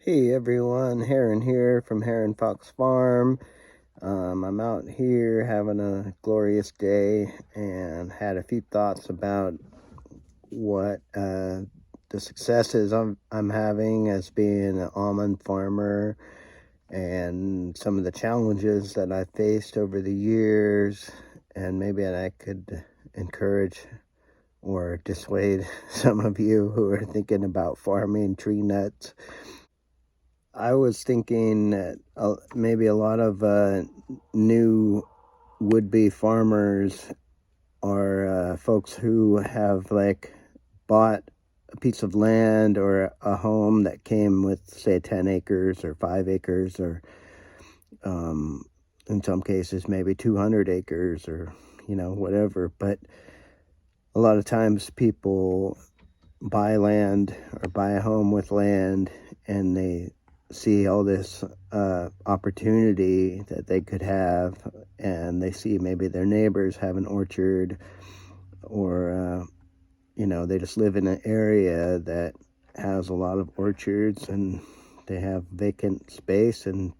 Hey everyone, Heron here from Heron Fox Farm. I'm out here having a glorious day and had a few thoughts about what the successes I'm having as being an almond farmer and some of the challenges that I faced over the years, and maybe I could encourage or dissuade some of you who are thinking about farming tree nuts. I was thinking that maybe a lot of new would-be farmers are folks who have bought a piece of land or a home that came with, say, 10 acres or 5 acres or um, in some cases maybe 200 acres or whatever. But a lot of times people buy land or buy a home with land, and they see all this opportunity that they could have, and they see maybe their neighbors have an orchard, or they just live in an area that has a lot of orchards and they have vacant space, and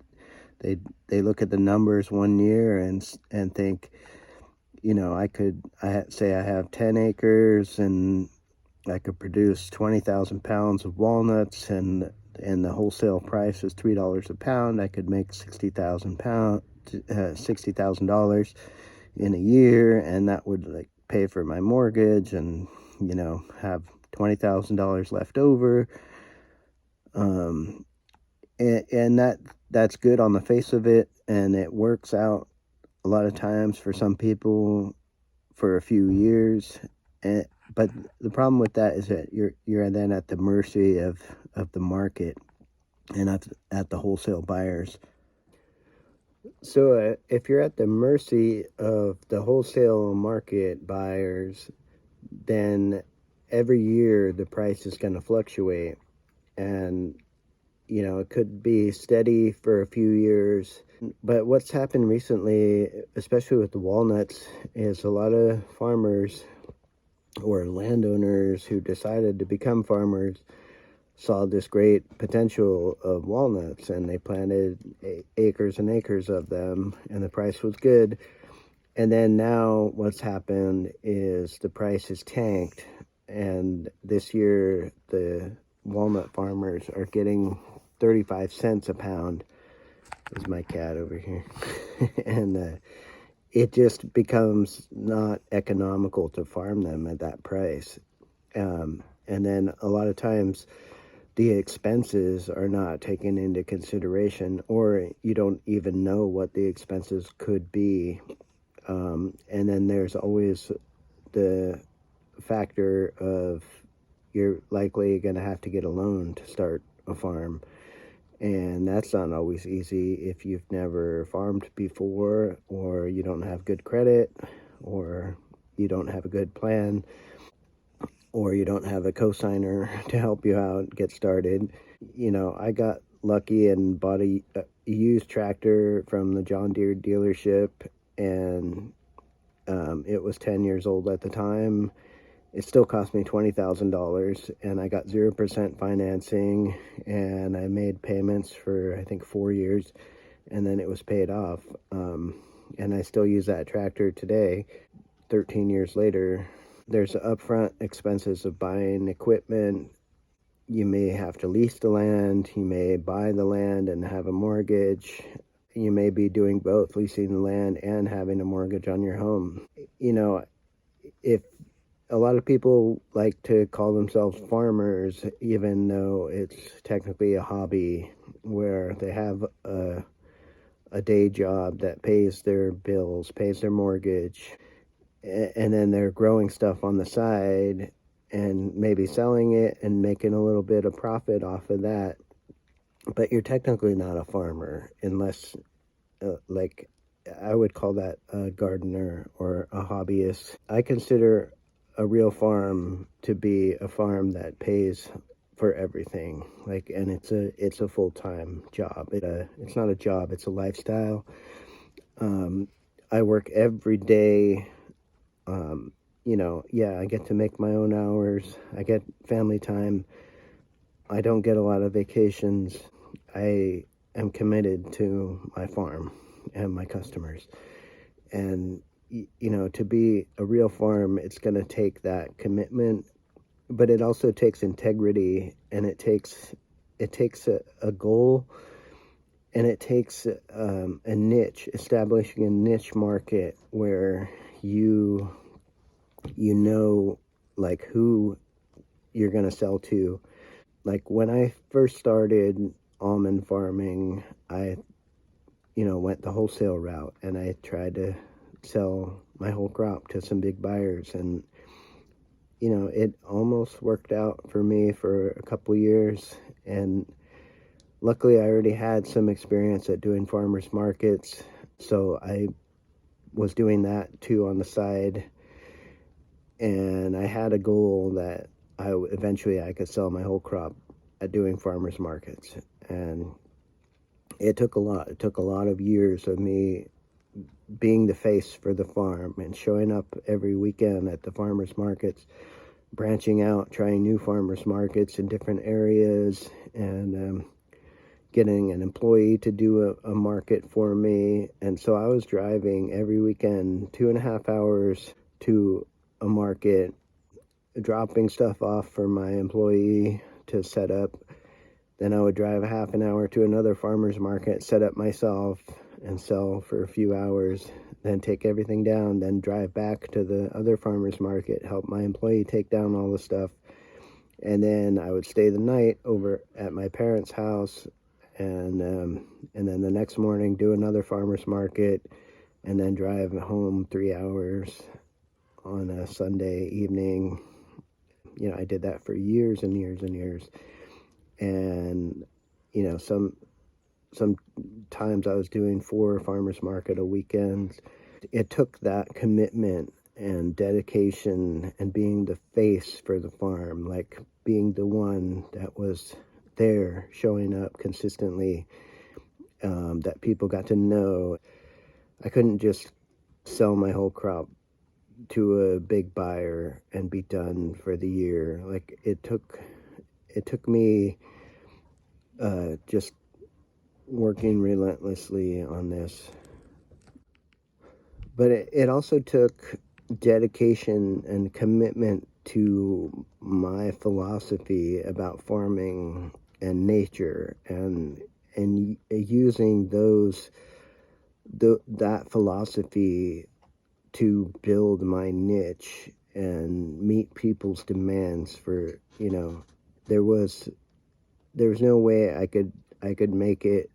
they look at the numbers one year and think, I have 10 acres and I could produce 20,000 pounds of walnuts, and the wholesale price is $3 a pound. I could make $60,000 in a year, and that would pay for my mortgage, and have $20,000 left over. And that's good on the face of it, and it works out a lot of times for some people for a few years. But the problem with that is that you're then at the mercy of the market and at the wholesale buyers. So if you're at the mercy of the wholesale market buyers, then every year the price is going to fluctuate, and it could be steady for a few years. But what's happened recently, especially with the walnuts, is a lot of farmers or landowners who decided to become farmers saw this great potential of walnuts, and they planted acres and acres of them, and the price was good. And then now what's happened is the price has tanked, and this year the walnut farmers are getting 35 cents a pound. There's my cat over here. And it just becomes not economical to farm them at that price. And then a lot of times the expenses are not taken into consideration, or you don't even know what the expenses could be. And then there's always the factor of you're likely going to have to get a loan to start a farm. And that's not always easy if you've never farmed before, or you don't have good credit, or you don't have a good plan, or you don't have a cosigner to help you out get started. I got lucky and bought a used tractor from the John Deere dealership, and it was 10 years old at the time. It still cost me $20,000, and I got 0% financing, and I made payments for, I think, 4 years, and then it was paid off. And I still use that tractor today, 13 years later. There's the upfront expenses of buying equipment. You may have to lease the land. You may buy the land and have a mortgage. You may be doing both, leasing the land and having a mortgage on your home. If a lot of people like to call themselves farmers, even though it's technically a hobby, where they have a day job that pays their bills, pays their mortgage, and then they're growing stuff on the side and maybe selling it and making a little bit of profit off of that. But you're technically not a farmer unless, I would call that a gardener or a hobbyist. I consider a real farm to be a farm that pays for everything, and it's a full-time job. It's not a job, it's a lifestyle. I work every day. I get to make my own hours. I get family time. I don't get a lot of vacations. I am committed to my farm and my customers. And, to be a real farm, it's going to take that commitment, but it also takes integrity, and it takes a goal, and it takes a niche, establishing a niche market where you you know like who you're going to sell to. Like when I first started almond farming, I went the wholesale route, and I tried to sell my whole crop to some big buyers, and it almost worked out for me for a couple years. And luckily I already had some experience at doing farmers markets, so I was doing that too on the side, and I had a goal that eventually I could sell my whole crop at doing farmers markets. And it took a lot of years of me being the face for the farm and showing up every weekend at the farmers markets, branching out, trying new farmers markets in different areas, and getting an employee to do a market for me. And so I was driving every weekend 2.5 hours to a market, dropping stuff off for my employee to set up. Then I would drive a half an hour to another farmer's market, set up myself, and sell for a few hours, then take everything down, then drive back to the other farmer's market, help my employee take down all the stuff. And then I would stay the night over at my parents' house, and then the next morning do another farmer's market, and then drive home 3 hours on a Sunday evening. I did that for years and years and years. And sometimes I was doing 4 farmers market a weekend. It took that commitment and dedication and being the face for the farm, like being the one that was there, showing up consistently, that people got to know. I couldn't just sell my whole crop to a big buyer and be done for the year. Like it took me just working relentlessly on this. But it also took dedication and commitment to my philosophy about farming and nature, and using that philosophy to build my niche and meet people's demands for, there was no way I could make it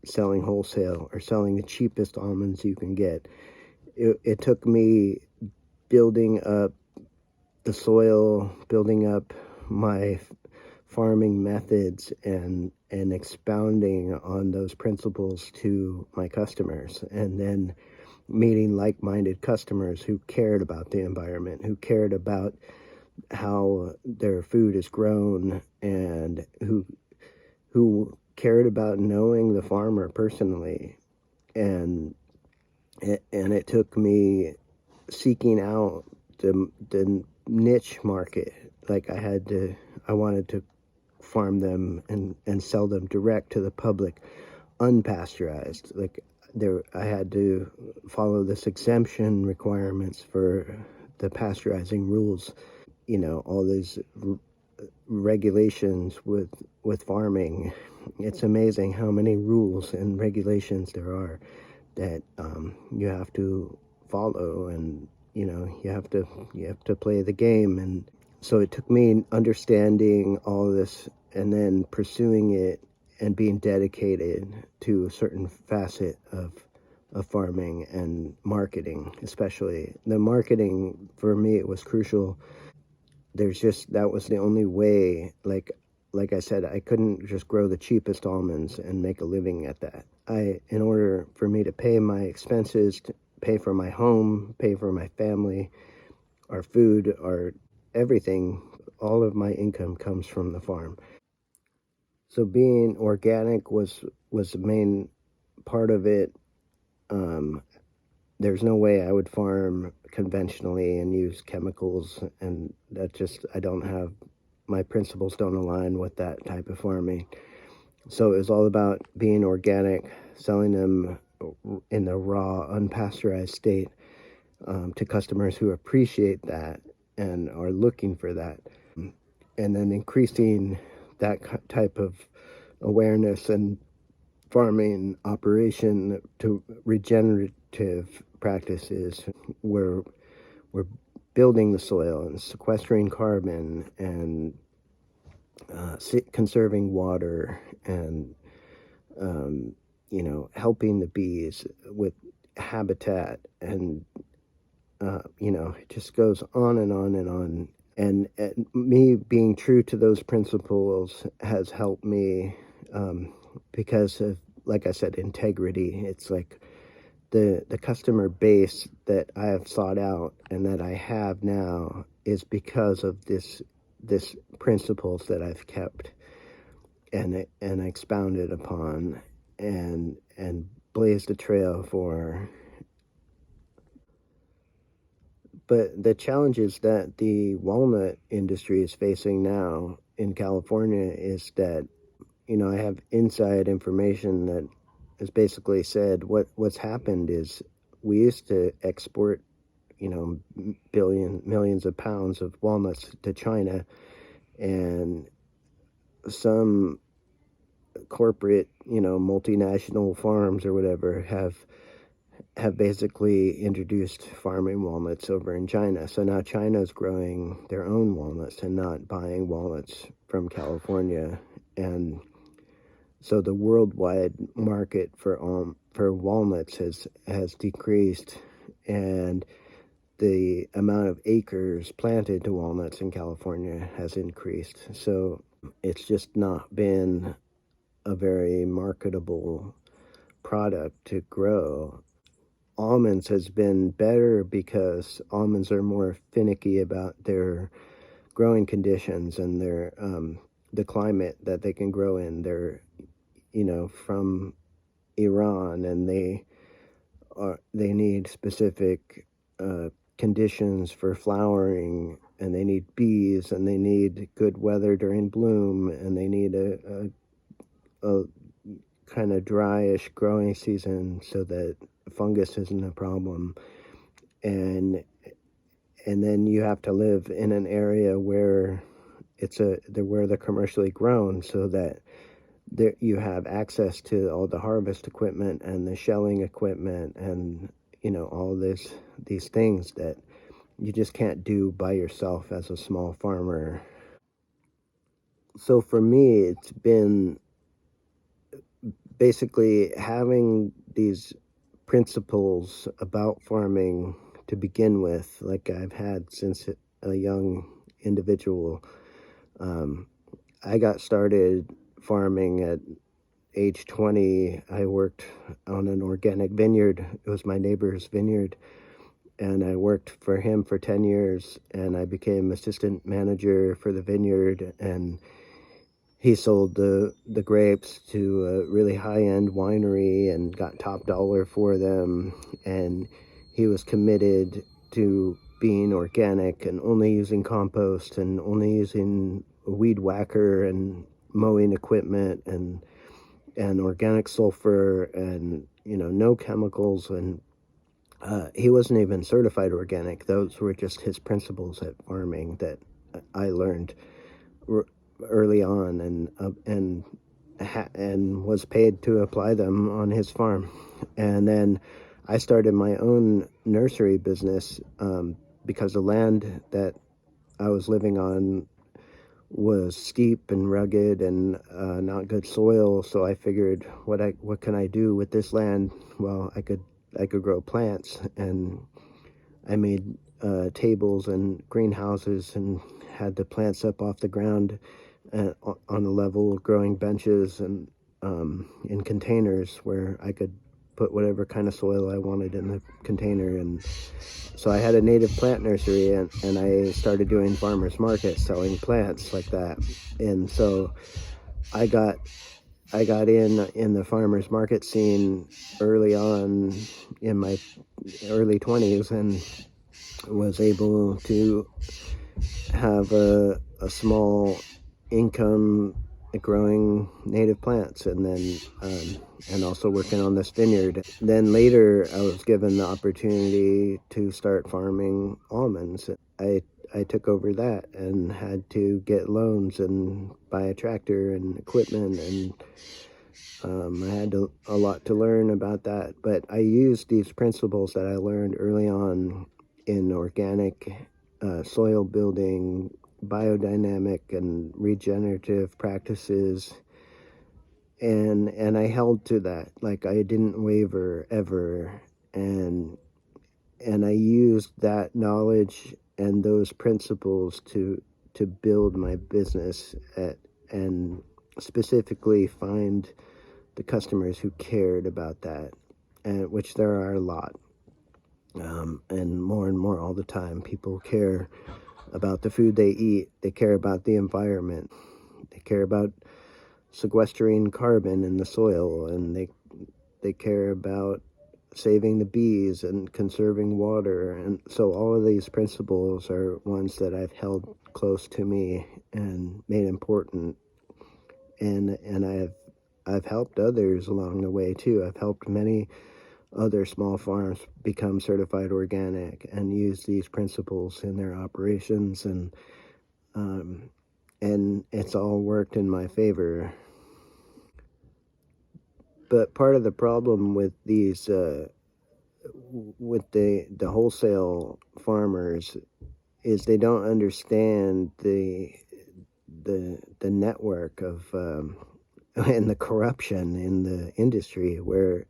selling wholesale or selling the cheapest almonds you can get. It took me building up the soil, building up my farming methods, and expounding on those principles to my customers, and then meeting like-minded customers who cared about the environment, who cared about how their food is grown, and who cared about knowing the farmer personally. And it took me seeking out the niche market. Like I wanted to farm them and sell them direct to the public, unpasteurized. Like I had to follow this exemption requirements for the pasteurizing rules. All these regulations with farming. It's amazing how many rules and regulations there are that you have to follow, and you have to play the game. And so it took me understanding all this and then pursuing it and being dedicated to a certain facet of farming and marketing. Especially the marketing, for me, it was crucial. That was the only way. Like I said, I couldn't just grow the cheapest almonds and make a living at that. In order for me to pay my expenses, to pay for my home, pay for my family, our food, our everything, all of my income comes from the farm. So being organic was the main part of it. There's no way I would farm conventionally and use chemicals, and I don't have, my principles don't align with that type of farming. So it was all about being organic, selling them in the raw, unpasteurized state to customers who appreciate that and are looking for that. And then increasing that type of awareness and farming operation to regenerative practices where we're building the soil and sequestering carbon and conserving water and helping the bees with habitat and it just goes on and on and on. And me being true to those principles has helped me because of, like I said, integrity. It's like the customer base that I have sought out and that I have now is because of this principles that I've kept and expounded upon and blazed a trail for. But the challenges that the walnut industry is facing now in California is that, I have inside information that has basically said what's happened is we used to export, millions of pounds of walnuts to China, and some corporate, multinational farms or whatever have basically introduced farming walnuts over in China. So now China's growing their own walnuts and not buying walnuts from California. And so the worldwide market for walnuts has decreased, and the amount of acres planted to walnuts in California has increased. So it's just not been a very marketable product to grow. Almonds has been better because almonds are more finicky about their growing conditions and their the climate that they can grow in. They're from Iran, and they need specific conditions for flowering, and they need bees, and they need good weather during bloom, and they need a kind of dryish growing season so that fungus isn't a problem. And then you have to live in an area where where they're commercially grown, so that there you have access to all the harvest equipment and the shelling equipment and all these things that you just can't do by yourself as a small farmer. So for me, it's been basically having these principles about farming to begin with, like I've had since a young individual. I got started farming at age 20. I worked on an organic vineyard. It was my neighbor's vineyard, and I worked for him for 10 years, and I became assistant manager for the vineyard, and he sold the grapes to a really high-end winery and got top dollar for them, and he was committed to being organic and only using compost and only using a weed whacker and mowing equipment and organic sulfur and no chemicals. And he wasn't even certified organic. Those were just his principles at farming that I learned early on, and was paid to apply them on his farm. And then I started my own nursery business because the land that I was living on was steep and rugged and not good soil. So I figured, what can I do with this land? Well, I could grow plants, and I made tables and greenhouses and had the plants up off the ground on a level, growing benches and in containers where I could put whatever kind of soil I wanted in the container. And so I had a native plant nursery, and I started doing farmers markets, selling plants like that. And so I got in the farmers market scene early on in my early 20s, and was able to have a small income growing native plants, and then and also working on this vineyard. Then later I was given the opportunity to start farming almonds. I took over that and had to get loans and buy a tractor and equipment, and I had a lot to learn about that. But I used these principles that I learned early on in organic soil building, biodynamic and regenerative practices, and I held to that. Like, I didn't waver ever, and I used that knowledge and those principles to build my business and specifically find the customers who cared about that, and which there are a lot, and more all the time. People care about the food they eat. They care about the environment. They care about sequestering carbon in the soil, and they care about saving the bees and conserving water. And so all of these principles are ones that I've held close to me and made important, and I've helped others along the way too. I've helped many other small farms become certified organic and use these principles in their operations, and it's all worked in my favor. But part of the problem with these with the wholesale farmers is they don't understand the network of and the corruption in the industry, where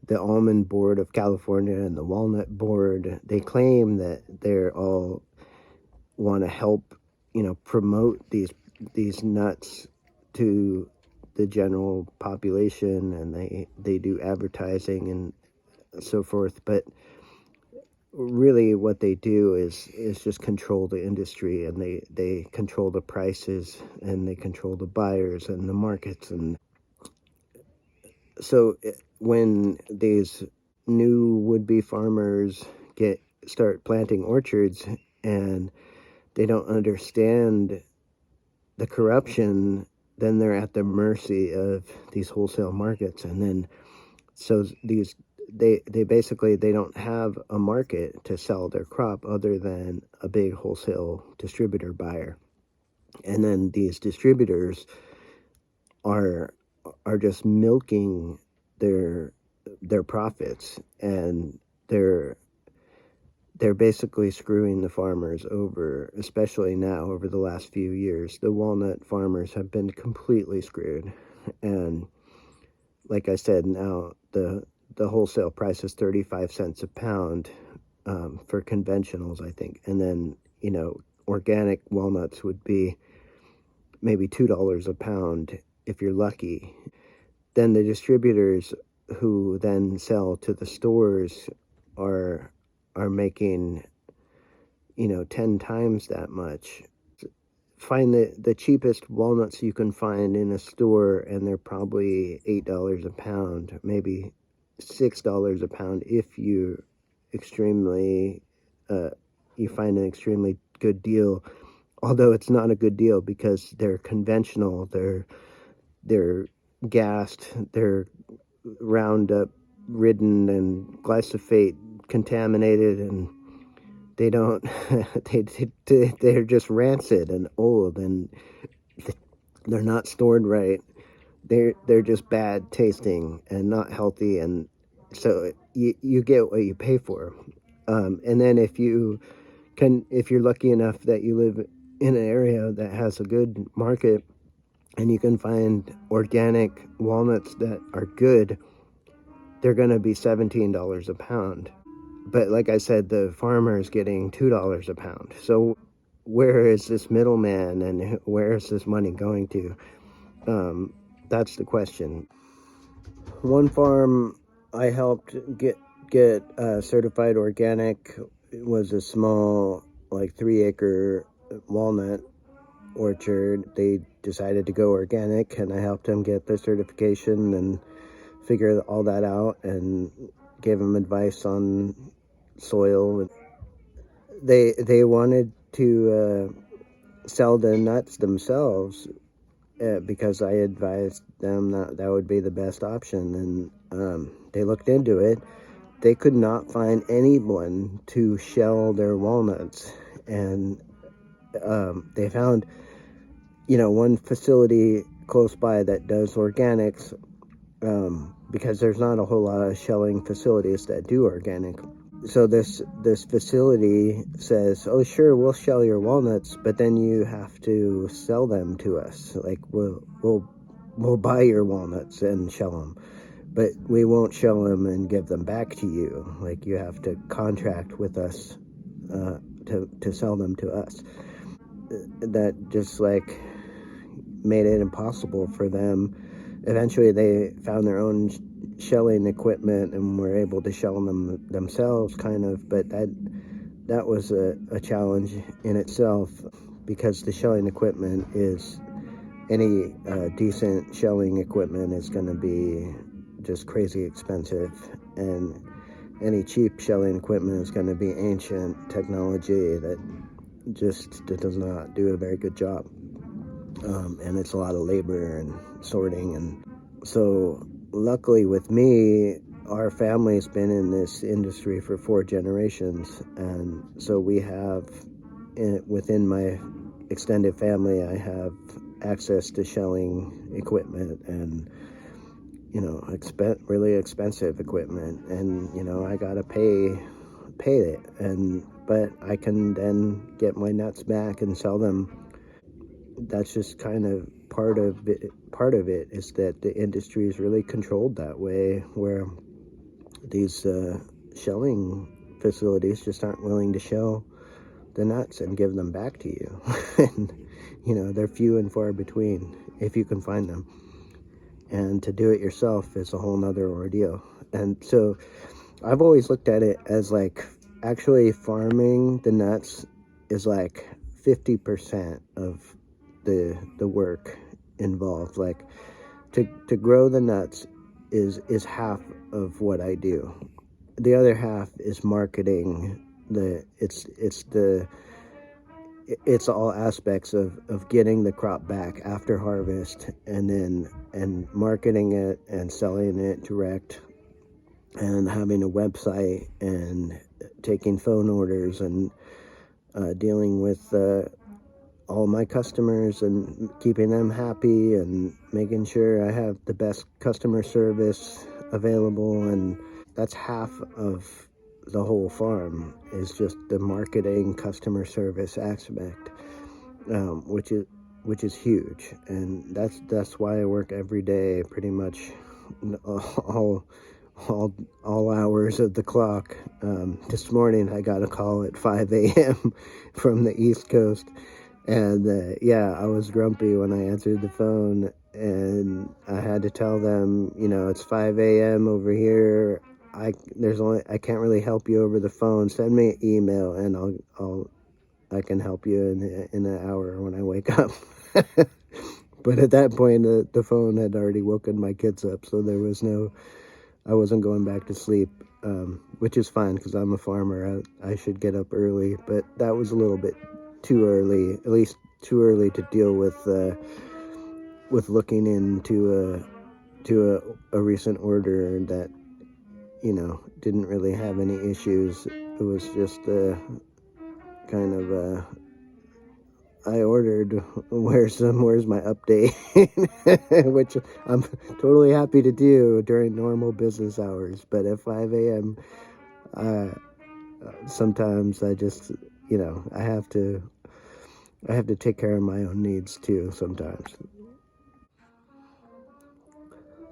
the Almond Board of California and the Walnut Board, they claim that they're all want to help, promote these nuts to the general population, and they do advertising and so forth. But really what they do is just control the industry, and they control the prices, and they control the buyers and the markets. And so when these new would-be farmers start planting orchards, and they don't understand the corruption, then they're at the mercy of these wholesale markets. And then so they basically, they don't have a market to sell their crop other than a big wholesale distributor buyer. And then these distributors are just milking their profits, and they're basically screwing the farmers over, especially now over the last few years. The walnut farmers have been completely screwed. And like I said, now the wholesale price is 35 cents a pound for conventionals, I think. And then, organic walnuts would be maybe $2 a pound if you're lucky. Then the distributors who then sell to the stores are making 10 times that much. Find the cheapest walnuts you can find in a store, and they're probably $8 a pound, maybe $6 a pound if you extremely you find an extremely good deal. Although it's not a good deal, because they're conventional, they're gassed, they're Roundup ridden and glyphosate contaminated, and they don't they're just rancid and old, and they're not stored right. They're just bad tasting and not healthy, and so you get what you pay for. And then if you're lucky enough that you live in an area that has a good market, and you can find organic walnuts that are good, they're going to be $17 a pound. But like I said, the farmer is getting $2 a pound. So where is this middleman, and where is this money going to? That's the question. One farm I helped get certified organic was a small, like 3-acre walnut orchard. They decided to go organic, and I helped them get their certification and figure all that out, and gave them advice on soil. They wanted to sell the nuts themselves, because I advised them that would be the best option, and they looked into it. They could not find anyone to shell their walnuts, and they found, one facility close by that does organics, because there's not a whole lot of shelling facilities that do organic. So this facility says, "Oh, sure, we'll shell your walnuts, but then you have to sell them to us. Like we'll buy your walnuts and shell them, but we won't shell them and give them back to you. Like you have to contract with us to sell them to us." That just like made it impossible for them. Eventually, they found their own shelling equipment and were able to shell them themselves, kind of. But that was a challenge in itself, because the shelling equipment is, any decent shelling equipment is going to be just crazy expensive, and any cheap shelling equipment is going to be ancient technology that just does not do a very good job. And it's a lot of labor and sorting. And so luckily with me, our family's been in this industry for 4 generations, and so we have, within my extended family, I have access to shelling equipment, and really expensive equipment, and I gotta pay it, but I can then get my nuts back and sell them. That's just kind of part of it is that the industry is really controlled that way, where these shelling facilities just aren't willing to shell the nuts and give them back to you. And they're few and far between if you can find them, and to do it yourself is a whole nother ordeal. And so I've always looked at it as like, actually farming the nuts is like 50% of the work involved. Like to grow the nuts is half of what I do. The other half is marketing. It's all aspects of getting the crop back after harvest, and marketing it and selling it direct, and having a website, and taking phone orders, and dealing with all my customers and keeping them happy, and making sure I have the best customer service available. And that's half of the whole farm, is just the marketing, customer service aspect, which is huge. And that's why I work every day, pretty much all hours of the clock. This morning I got a call at 5 a.m. from the East Coast, and I was grumpy when I answered the phone, and I had to tell them, it's 5 a.m. over here. I can't really help you over the phone. Send me an email, and I can help you in an hour when I wake up. But at that point, the phone had already woken my kids up, so I wasn't going back to sleep, which is fine because I'm a farmer. I should get up early, but that was a little bit too early, at least too early to deal with looking into a recent order that didn't really have any issues. It was just kind of I ordered, where's my update? Which I'm totally happy to do during normal business hours, but at 5 a.m. Sometimes I just I have to take care of my own needs too sometimes.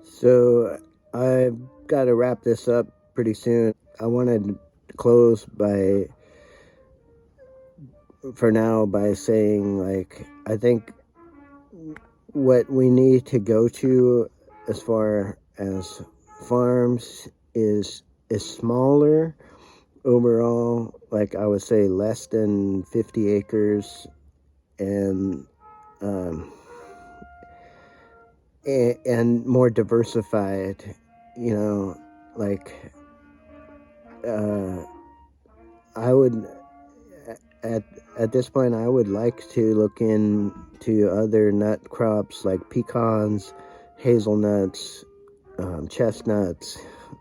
So I've got to wrap this up pretty soon. I wanted to close for now by saying, like, I think what we need to go to as far as farms is smaller overall. Like, I would say less than 50 acres, and and more diversified, like I would at this point, I would like to look into other nut crops like pecans, hazelnuts, chestnuts,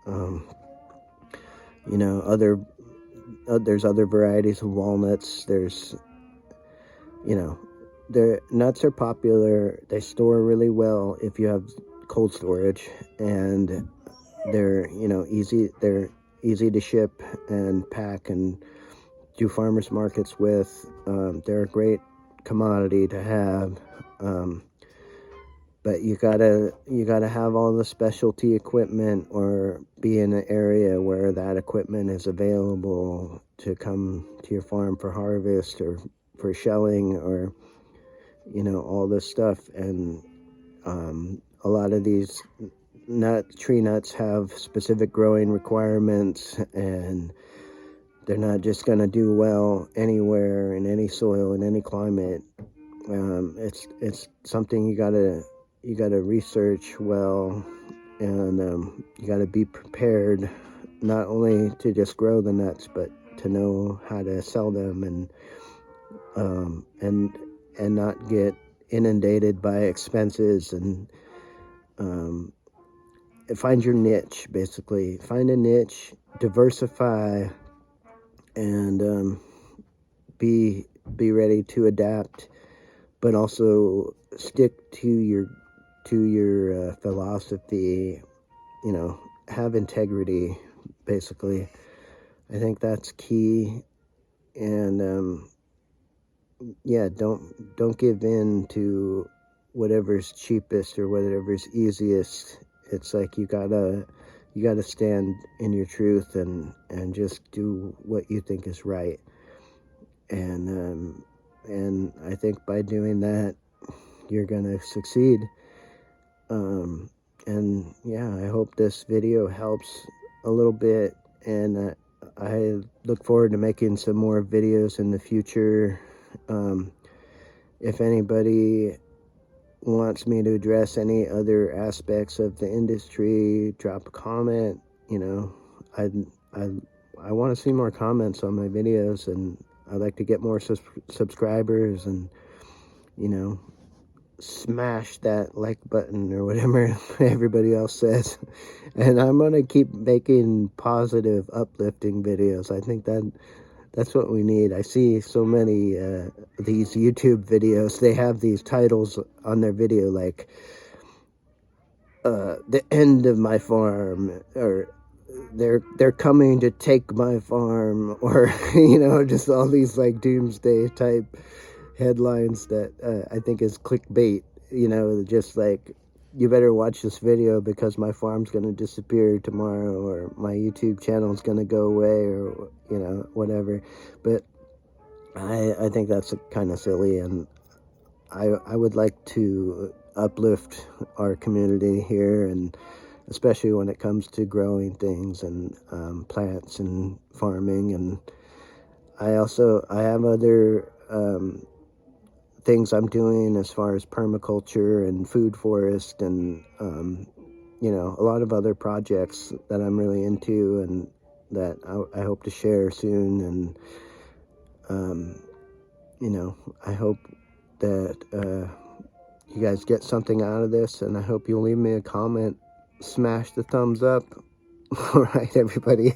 um, other there's other varieties of walnuts. There's, the nuts are popular. They store really well if you have cold storage, and they're easy. They're easy to ship and pack and do farmers markets with. They're a great commodity to have. But you gotta have all the specialty equipment, or be in an area where that equipment is available to come to your farm for harvest or for shelling, or all this stuff. And a lot of these tree nuts have specific growing requirements, and they're not just going to do well anywhere, in any soil, in any climate. It's something you gotta research well, and you gotta be prepared, not only to just grow the nuts, but to know how to sell them, and not get inundated by expenses. And find your niche. Basically, find a niche, diversify, and be ready to adapt, but also stick to your philosophy. Have integrity. Basically, I think that's key. And yeah, don't give in to whatever's cheapest or whatever's easiest. It's like you gotta stand in your truth, and just do what you think is right. And I think by doing that, you're gonna succeed. And yeah, I hope this video helps a little bit, and I look forward to making some more videos in the future. If anybody wants me to address any other aspects of the industry, drop a comment. I I want to see more comments on my videos, and I'd like to get more subscribers, and smash that like button, or whatever everybody else says. And I'm gonna keep making positive, uplifting videos. I think that's what we need. I see so many these YouTube videos, they have these titles on their video like the end of my farm, or they're coming to take my farm, or just all these like doomsday type headlines that I think is clickbait. Just like, you better watch this video because my farm's going to disappear tomorrow, or my YouTube channel is going to go away, or whatever. But I think that's kind of silly, and I would like to uplift our community here, and especially when it comes to growing things, and plants, and farming. And I have other things I'm doing as far as permaculture and food forest, and a lot of other projects that I'm really into, and that I hope to share soon. And I hope that you guys get something out of this, and I hope you'll leave me a comment, smash the thumbs up. All right, everybody.